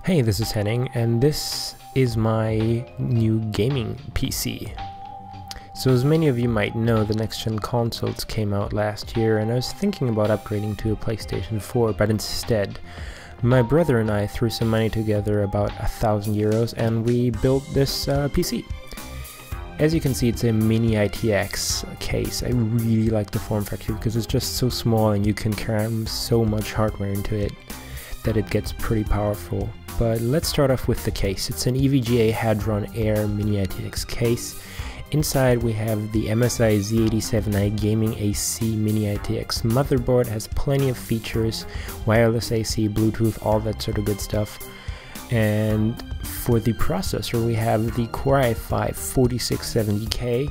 Hey, this is Henning, and this is my new gaming PC. So as many of you might know, the next-gen consoles came out last year, and I was thinking about upgrading to a PlayStation 4, but instead, my brother and I threw some money together, about €1,000, and we built this PC. As you can see, it's a mini ITX case. I really like the form factor because it's just so small and you can cram so much hardware into it that it gets pretty powerful. But let's start off with the case. It's an EVGA Hadron Air mini ITX case. Inside we have the MSI Z87i Gaming AC mini ITX motherboard. Has plenty of features, wireless AC, Bluetooth, all that sort of good stuff. And for the processor we have the Core i5-4670K,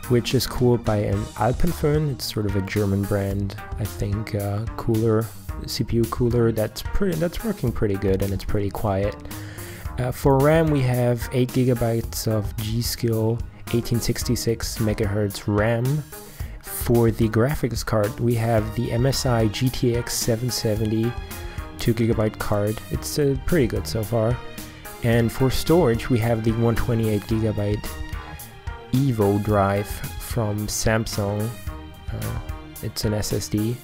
which is cooled by an Alpenföhn. It's sort of a German brand, I think, cooler, CPU cooler that's working pretty good, and it's pretty quiet. For RAM we have 8GB of G.Skill 1866 MHz RAM. For the graphics card we have the MSI GTX 770 2GB card. It's pretty good so far. And for storage we have the 128GB Evo drive from Samsung. It's an SSD.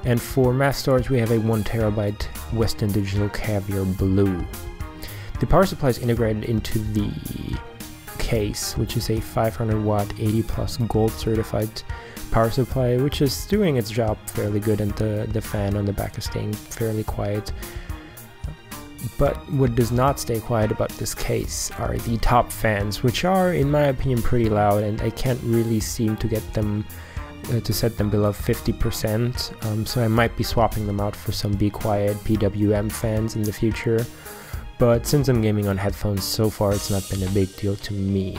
And for mass storage we have a 1TB Western Digital Caviar Blue. The power supply is integrated into the case, which is a 500 watt 80+ gold certified power supply, which is doing its job fairly good, and the fan on the back is staying fairly quiet. But what does not stay quiet about this case are the top fans, which are in my opinion pretty loud, and I can't really seem to get them to set them below 50%, so I might be swapping them out for some Be Quiet PWM fans in the future. But since I'm gaming on headphones, so far it's not been a big deal to me.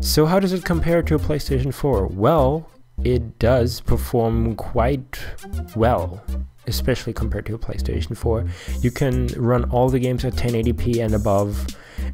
So how does it compare to a PlayStation 4? Well, it does perform quite well, especially compared to a PlayStation 4. You can run all the games at 1080p and above,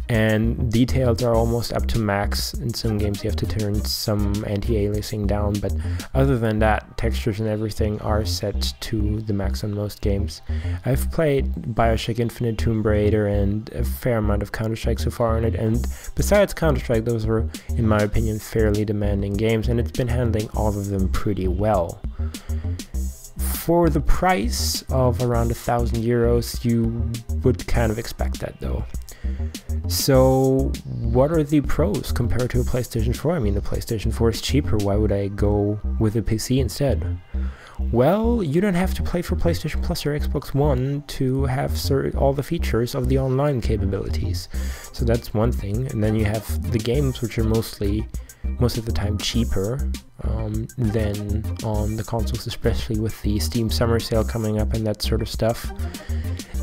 and details are almost up to max. In some games you have to turn some anti-aliasing down, but other than that, textures and everything are set to the max on most games. I've played BioShock Infinite, Tomb Raider, and a fair amount of Counter-Strike so far on it, and besides Counter-Strike, those were, in my opinion, fairly demanding games, and it's been handling all of them pretty well. For the price of around €1,000, you would kind of expect that though. So what are the pros compared to a PlayStation 4? I mean, the PlayStation 4 is cheaper. Why would I go with a PC instead? Well, you don't have to play for PlayStation Plus or Xbox One to have all the features of the online capabilities. So that's one thing. And then you have the games, which are most of the time cheaper than on the consoles, especially with the Steam Summer Sale coming up and that sort of stuff.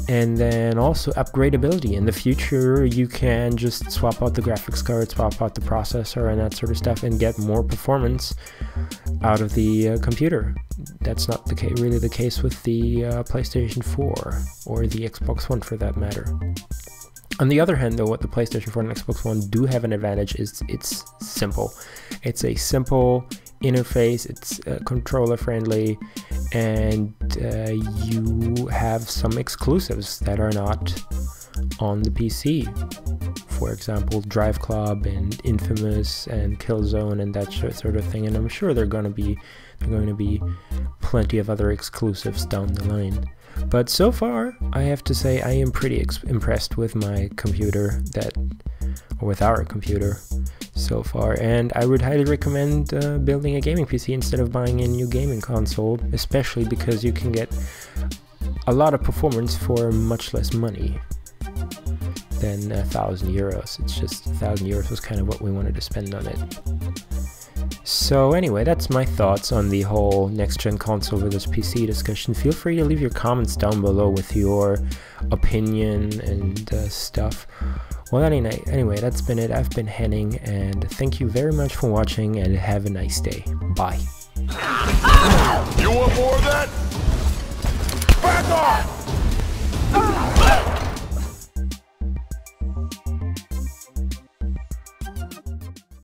And then also upgradability. In the future you can just swap out the graphics card, swap out the processor and that sort of stuff, and get more performance out of the computer. That's not really the case with the PlayStation 4 or the Xbox One for that matter. On the other hand though, what the PlayStation 4 and Xbox One do have an advantage is it's simple. It's a simple interface, it's controller friendly, and you have some exclusives that are not on the PC. For example, Drive Club and Infamous and Killzone and that sort of thing, and I'm sure there are going to be plenty of other exclusives down the line. But so far, I have to say I am pretty impressed with my computer, or with our computer so far, and I would highly recommend building a gaming PC instead of buying a new gaming console, especially because you can get a lot of performance for much less money than €1,000. It's just €1,000 was kind of what we wanted to spend on it. So anyway, that's my thoughts on the whole next-gen console versus PC discussion. Feel free to leave your comments down below with your opinion and stuff. Well, anyway, that's been it. I've been Henning, and thank you very much for watching, and have a nice day. Bye. You want more of that? Back off!